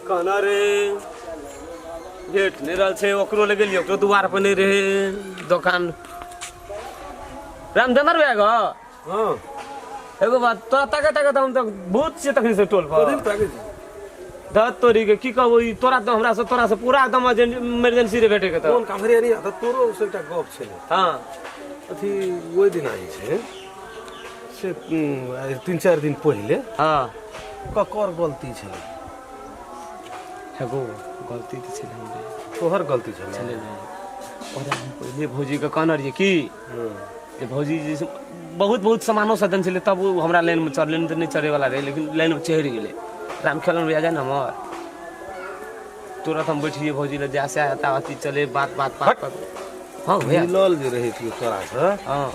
कहना रे भेट नहीं रहा छे ओकरो ले गेलियो तो दुआर पर नहीं रहे दुकान रामचंद्र बैग हां एगो बात तोरा ताकत हम तो बहुत से तकनी से टोल पर दत तोरी के की कहबो तोरा तो हमरा से तोरा से पूरा एकदम इमरजेंसी रे भेटे के त कोन काम रे नहीं आता तोरो से एकटा गप छले हां अथी ओइ दिन आई छे से 3-4 दिन पहिले हां ककर गलती छले एगो गलती तो छले हमरे तोहर गलती छले ओदा हम पहिले भौजी के कहना रहिए की जे भौजी जी बहुत सामानो सदन छले तब वो हमरा लाइन में चढ़ लेन तो नहीं चढ़े वाला रहे लेकिन लाइन में चढ़ गेले राम खेलन में आ जाए ना हमर तुरंत हम बैठिए भौजी ले जैसे आता आती चले बात हां मिलल जे रही थी तोरा से हां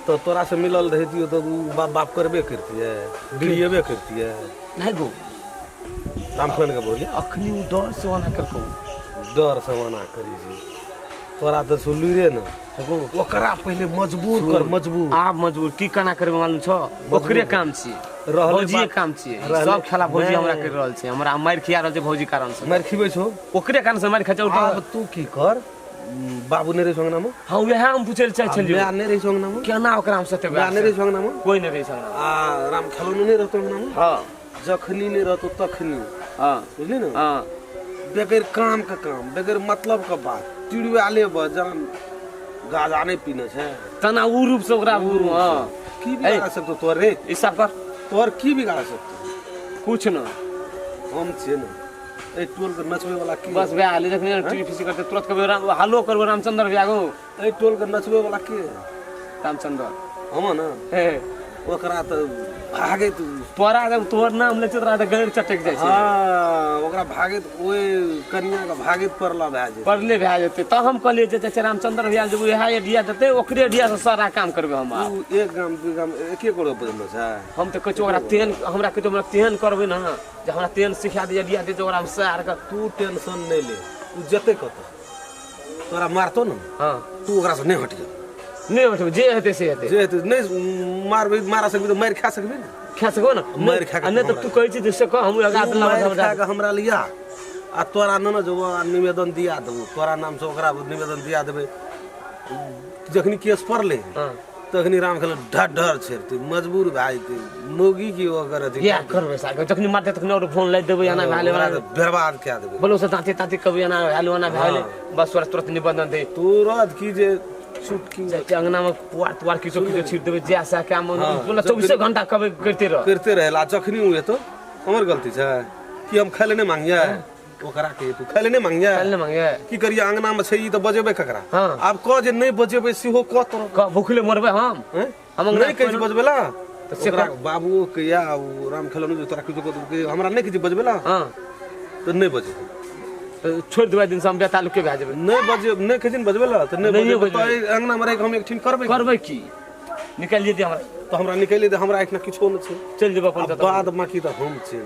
तो तोरा से मिलल रही थी तो बाप करबे करती है बिड़ियेबे करती है नहीं गो राम खेलन के बोलिए अखनी डर से वाना कर को डर से मना करी छी तोरा तो सुनली रे ना ओकरा पहले मजबूर आप मजबूर की कना करबे मालूम छ ओकरे काम छी भौजी काम छी सब खेला भौजी हमरा कर रहल छी हमरा मार खिया रहल छै भौजी कारण से मार खिबै छो ओकरे कारण से मार खचा उठा अब तू की कर बाबू ने रे संग नाम हां वह हम पूछल चाह छलियो मैं ने रे संग नाम केना ओकरा हम सते मैं ने रे संग नाम कोई ने रे संग नाम आ राम खेलन ने रहतो नाम हां जखनी ने रहतो तखनी हां बुझली ना हां बगैर काम का काम बगैर मतलब का बात चिड़वाले बजान गाजा नहीं पीने छे तना उ रूप से ओकरा हां की बिगाड़ सकतो तोर रे ई सब कर तोर की बिगाड़ सकतो कुछ न हम छे न ए टोल के नचवे वाला की बस वे आले देखने टीवी करते तुरंत कबे हालो करबो रामचंद्र ब्यागो ए टोल के नचवे वाला के रामचंद्र हम न हे ओकरा त भागे तू तोरा जब तोर नाम ले तोरा त गैर चटक जाय छै हां ओकरा भागे ओए कन्या का भागे परला भै जे पड़ले भै जेते त हम कहले जे रामचंद्र भैया जब यहा एडिया देते ओकरे एडिया से सारा काम करबे हम तू एक गाम दू गाम एके करो बदल छै हम त कछु ओकरा तेन हमरा कछु हमरा तेन करबे न जे हमरा तेन सिखा दे एडिया दे ओकरा हम सार का तू टेंशन नहीं ले तू जते कत तोरा मारतो न हां तू ओकरा से नहीं हट जा नहीं उठबे जे हेते से हेते जे हेते नहीं मारा सकबी तो मार खा सकबी खा सकबो न मार खा नहीं तो तू कहै छी जैसे कह हम लगा देला हमरा लिया आ तोरा न जो निवेदन दिया देबो तोरा नाम से ओकरा निवेदन दिया देबे जखनी केस पड़ले हां तखनी राम खेल ढढर छेरते मजबूर भाई ते मोगी की ओकर अथी क्या करबे साग जखनी मारते तखनी और फोन लै देबे आना भाले वाला बर्बाद क्या देबे बोलो से ताते कभी आना भाले वाला भाले बस तुरंत निवेदन दे तुरंत की जे छुटकी जाते अंगना में पुआर किछो छीट देबे जैसा क्या मन बोला 24 घंटा कबे करते रहला जखनी हुए तो हमर गलती छै कि हम खाइले नहीं मांगिया ओकरा के तू खाइले नहीं मांगिया की करिया अंगना में छै ई तो बजेबे ककरा अब कह जे नहीं बजेबे सेहो क तो क भूखले मरबे हम नहीं कहि बजबेला तो सेकरा बाबू के या राम खेलन जो तोरा किछो हमरा नहीं कहि बजबेला हां तो नहीं बजे तो छोड़ देबे दिन से हम बेतालु के भै जेबे नहीं बजे नहीं कहिन बजबेला तो नहीं बजे तो अंगना में रह हम एक ठिन करबे की निकाल दे हमरा तो हमरा निकाल दे हमरा इतना किछो न छै चल जेबे अपन बाद बाकी तो हम छै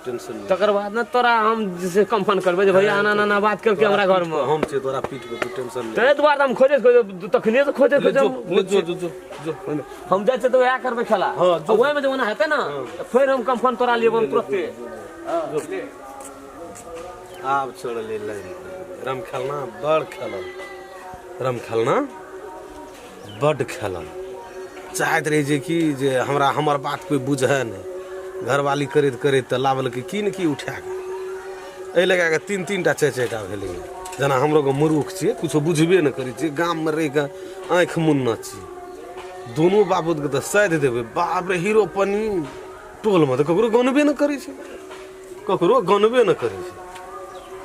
टेंशन नहीं तकर बाद न तोरा हम जैसे कंफर्म करबे जे भैया आना ना बात करके हमरा घर में हम छै तोरा पीठ पे तू टेंशन नहीं ते द्वार हम खोजे तखने से खोजे जो हम जाय छै तो वह करबे खेला ओए में जमाना हेते ना फिर हम कंफर्म तोरा लेबो तुरंते आप छोड़ ले रम खेलना बड़ खेलल रम खेलना बड़ खेलल चाहत रही जे कि जे हमरा हमर बात कोई बुझे नहीं घरवाली करैत तो लावल के की न की उठा के ए लगा के 3-3 टा 4-4 टा भेलै जना हमरो को मूर्ख छियै कुछो बुझबे न करै छियै गाम में रह के आंख मुन्ना छियै दोनों बाबूत के तो साथ देबे बाप रे हीरो पनी टोल में तो ककरो गनबे न करै छै ककरो गनबे न करै छै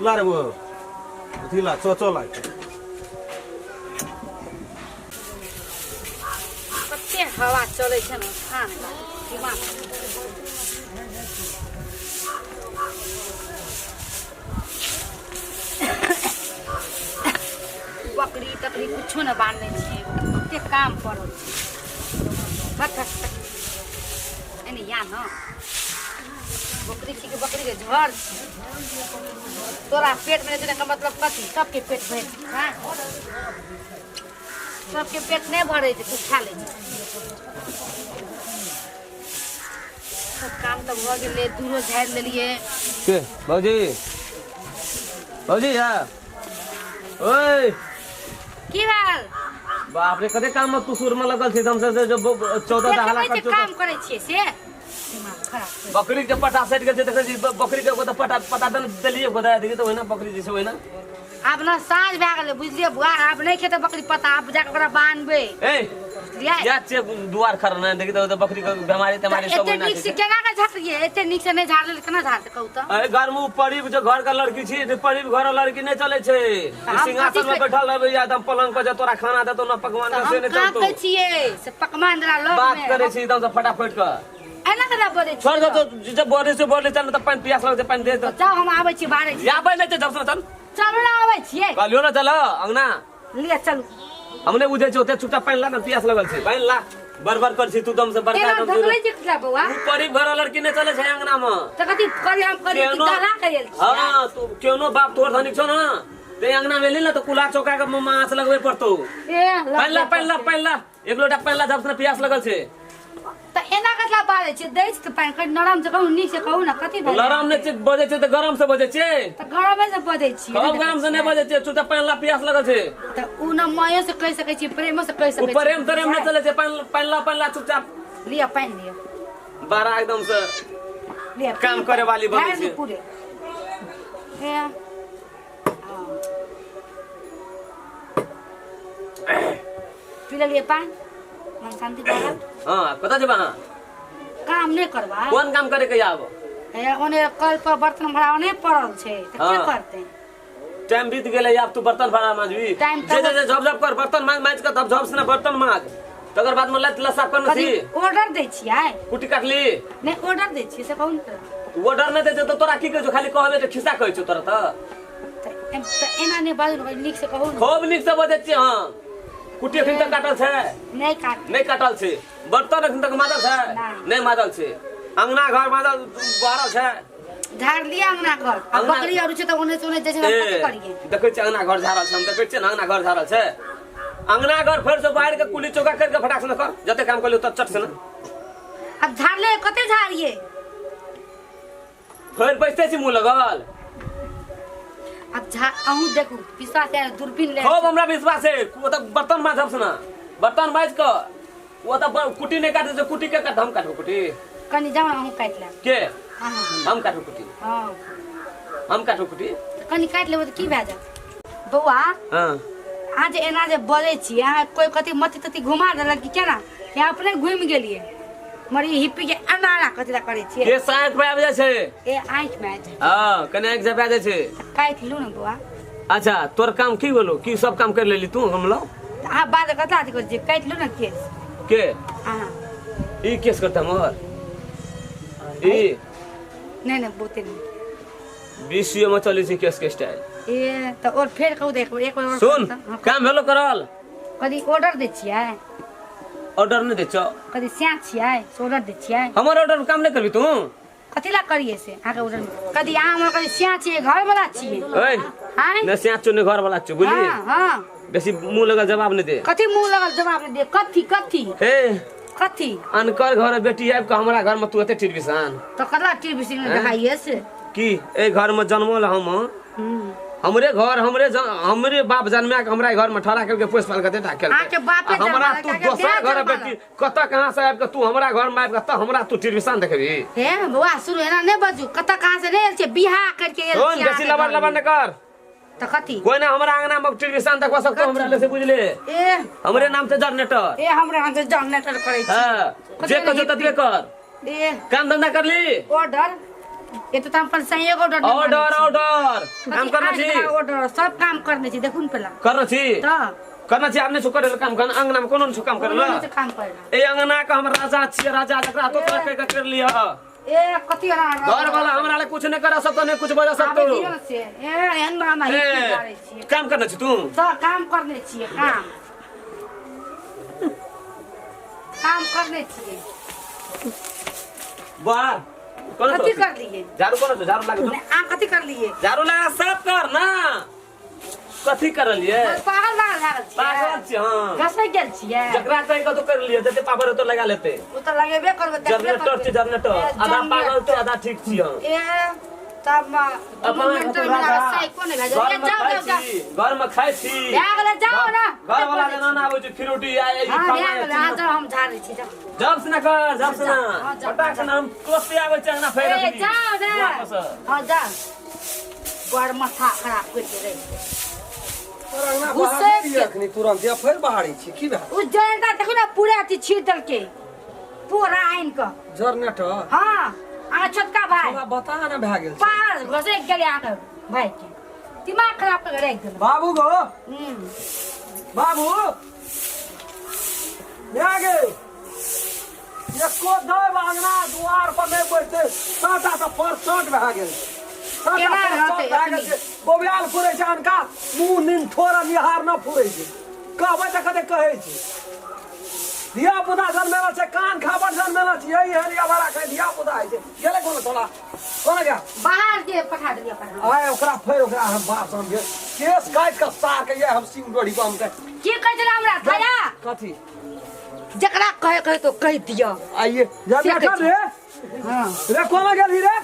ला रे वो अथीला चला कते हवा चलै छै न खान दिमाग बकरी तकरी कुछो न बांधने छियै कते काम पड़ल छै एने या न बकरी छी के बकरी के झड़ तोरा पेट में देने का मतलब कथी सबके पेट भर हां सबके पेट नहीं भरे छै तू खा ले सब काम तो भ गेले दूरो झाड़ लेलिए के भौजी भौजी या ओए की हाल बाप रे कते काम में तू सुर में लगल छी हमसे जो 14 दा हला कर काम करे छिए से दिमाग खराब बकरी के पटा सेट के देखे छी बकरी के को पटा पता दलिए बता देखि तो होय ना बकरी जैसे होय ना अब ना साँझ भए गेलै बुझलिए बुआ अब नहीं खेते बकरी पता अब जाके ओकरा बांधबे ए या चे दुआर खरना देखि तो बकरी के बीमारी तमारी सब होय ना एते निक से केना के झाड़िए एते निक से नहीं झाड़ले केना झाड़ते कहू त ए घर में पड़ी जो घर का लड़की छी पड़ी घर लड़की नहीं चले छे सिंहासन में बैठल रहबे एकदम पलंग पर जे तोरा खाना दे तो ना पकवान से नहीं चलतो हम छिए से पकवान दरा लोग बात करे छी एकदम से फटाफट का एना केना बोले छोड़ दो तो जब बोरे से बोले चल त पानी पियास लगे पानी दे दो जाओ हम आबै छी बाहर या भाई नहीं जब चल चलो ना आबै छिए कहलियो ना चल अंगना लिए चल हमने बुझे छ ओते छुटा पानी ला ना पियास लगल छै पानी ला बरबर कर छी तू दम से बरका केना दम ढकले जिकला बउआ परी घर लड़की नहीं चले छै अंगना में त कथि करी हम करी केनो गाला करेल हां तू केनो बाप तोर धनिक छ ना ते अंगना में ले ना तो कुला चौका के मांस लगवे पड़तो ए पानी ला एक लोटा पानी ला जब से पियास लगल छै त एना कतला बारे छै दै छै पानी कनि नरम से कहू नीक से कहू ना कथि भेल लरम ने बजे छै त गरम से बजे छै त गरमे से बजै छी कब गरम से नहीं बजे छै छुटा पानी ला पियास लगल छै त उ न मयो से कह सकै छी प्रेमो से कह सकै छी प्रेम तरेम नहीं चले छै पानी ला चुपचाप लिया पानी लिया बारा एकदम से लिया काम करे वाली बनी है छै पूरे है पी लिए पानी मन शांति लागल हां कता जेबा हां काम नहीं करबा कोन काम करे के आब है ओने कल पर बर्तन भरा ओने पड़ल छै त के हाँ। करते टाइम बीत गेले अब तू बर्तन भाड़ा मांजबी टाइम जे झप कर बर्तन मांज के तब झप से ना बर्तन मांज तकर बाद में लत लसा करन कथि छी ऑर्डर दै छियै कुटी काटली नहीं ऑर्डर दै छियै से कहू न ऑर्डर नहीं दे तो तोरा की कहै छौ खाली कहबे त खिस्सा कहै छौ तोरा त एना नहीं बाजू नीक से कहू न खूब निक से बजे छी हां कुटी अखन तक काटल छै नहीं काट नहीं काटल छै बर्तन अखन तक माजल छै नहीं माजल छै अंगना घर माजल बारल छै झाड़ लिया अंगना घर अब बकरी और छै त ओने से ओने जैसे हम कथि करिए देखै छी अंगना घर झाड़ल छै हम देखै छी अंगना घर झाड़ल छै अंगना घर फेर से बाहर के कुली चौका करके फटाक से कर जते काम करलियो त चट से ना अब झाड़ले कते झाड़िए फेर बैठते छी मुंह लगल अब अहूँ देखू विश्वास है दूरबीन ले खूब हमरा विश्वास है वो तो बर्तन माजब से ना बर्तन माज के वो तो कुटी नहीं काटे से कुटी के काट हम काटबो कुटी कनी जाओ अहूँ काट ले के हां हम काटबो कुटी हां हम काटबो कुटी कनी काट लेबो त की भए जा बौआ हां आज एना जे बोले छी अहाँ कोई कथि मति तति घुमा देलक कि केना या अपने घुम गेलिए मरी हिप्पी के अनारा कतिला करे छिए के साइड पे आबि जाय छै ए आंख में हां कने आंख जब आ जाय छै काट लू न बौआ अच्छा तोर काम की बोलो की सब काम कर लेली तू हम लो आ बाद कतला अथी कर जे काट लू न केस के हां ई केस करता मोर ई नहीं नहीं बोते नहीं बीसीए में चले छै केस के स्टाइल ए त और फेर कहू देख एक बार सुन काम भेलो करल कदी ऑर्डर दे छियै ऑर्डर नहीं दे छो कदी स्याह छियै ऑर्डर दे छियै हमर ऑर्डर काम नहीं करबी तू कथिला करिए से आगे ऑर्डर कदी आम कदी स्याह छियै घर वाला छियै ओए हां न स्याह चुने घर वाला छु बुझली हां हां बेसी मुंह लगा जवाब नहीं दे कथी मुंह लगल जवाब नहीं दे कथी हे कथी अनकर घर बेटी आबि के हमरा घर में तू एते टिरबिसान तो कतला टीवी सिंह देखाइए से की ए घर में जन्मल हम हमरे बाप जन्मा के हमरा घर में ठहरा करके पोस पाल के ढाकेल आके बापे हमरा जन्मा तू के दोसर दे घर बेटी कत कहां से आबि के तू हमरा घर में आबि के त हमरा तू टिरबिसान देखबी हे बुआ शुरू एना नहीं बजू कत कहां से नहीं छे बियाह करके एल कौन बेसी लबर न कर त कथी कोई ना हमरा आंगना में टिरबिसान देखवा सकतो हमरा ले से बुझले ए हमरे नाम से जनरेटर ए हमरा हां से जनरेटर करे छी हां जे कजो ततबे कर ए काम धंधा कर ली ऑर्डर ये तो हम पर सही ऑर्डर ऑर्डर काम करना छी ऑर्डर सब काम करने छी देखुन पहला करना छी त करना छी आपने सुकर काम करना अंगना में कोनो काम करला काम करना ए अंगना का हम राजा छी राजा जकरा तो तोरा कर लिया ए कथी घर वाला हमरा ले कुछ नहीं कर सकतो नहीं कुछ बजा सकतो से ए एन ना ही करे छी काम करना छी तू तो काम करने छी काम करने छी बाहर कौन कथी कर लिए झाड़ू कौन झाड़ू लगा आ कथी कर लिए झाड़ू लगा साफ कर ना कथी करलिए पागल लागल पागल छी हां घसै गेल छियै जकरा कहि कतो कर लिए देते पावर तो लगा लेते ओ त लगेबे करबे जनरेटर छी जनरेटर आधा पागल तो आधा ठीक छी हम ए तब अपन तो राजा साइको ने भेज जाओ घर में खाइ छी भागले जाओ ना घर वाला जना ना आबै छै फिरोटी आइ भागले आ जाओ हम झाड़ै छी जाओ जब से ना कर जब से ना फटाक से हम कोसे आबै छै ना फेर ए जाओ ना हां जा गोर माथा खराब कर दे रे गुस्से अखनी तुरंत या फिर बाहरी छी की भा उस जनता देखो ना पूरा अथी छीट दल के पूरा आइन का जनरेटर हां आ छोटका भाई हमरा बता ना भा गेल पार घसे गेले आके भाई के दिमाग खराब कर रख देल बाबू गो बाबू आगे एको दय बांगना द्वार पर नहीं बैठते साटा तो परसट भा गेल केना रहते बोबियाल फुरै छै अनका मुंह निन थोड़ा निहार न फुरै छै कहबै त कते कहै छै धिया पुता जन्मेला छै कान खाबर जन्मेला छै यही हरिया भरा कह धिया पुता है छै गेले कोन थोड़ा कोन गया बाहर के पठा दिया पर आय ओकरा फेर ओकरा हम बाप समझे केस काट के सार के ये हम सिंह डोड़ी बम के की कहै छै हमरा थाया कथी जकरा कहे तो कह दिया आइए जब रे हां रे कोन गेल रे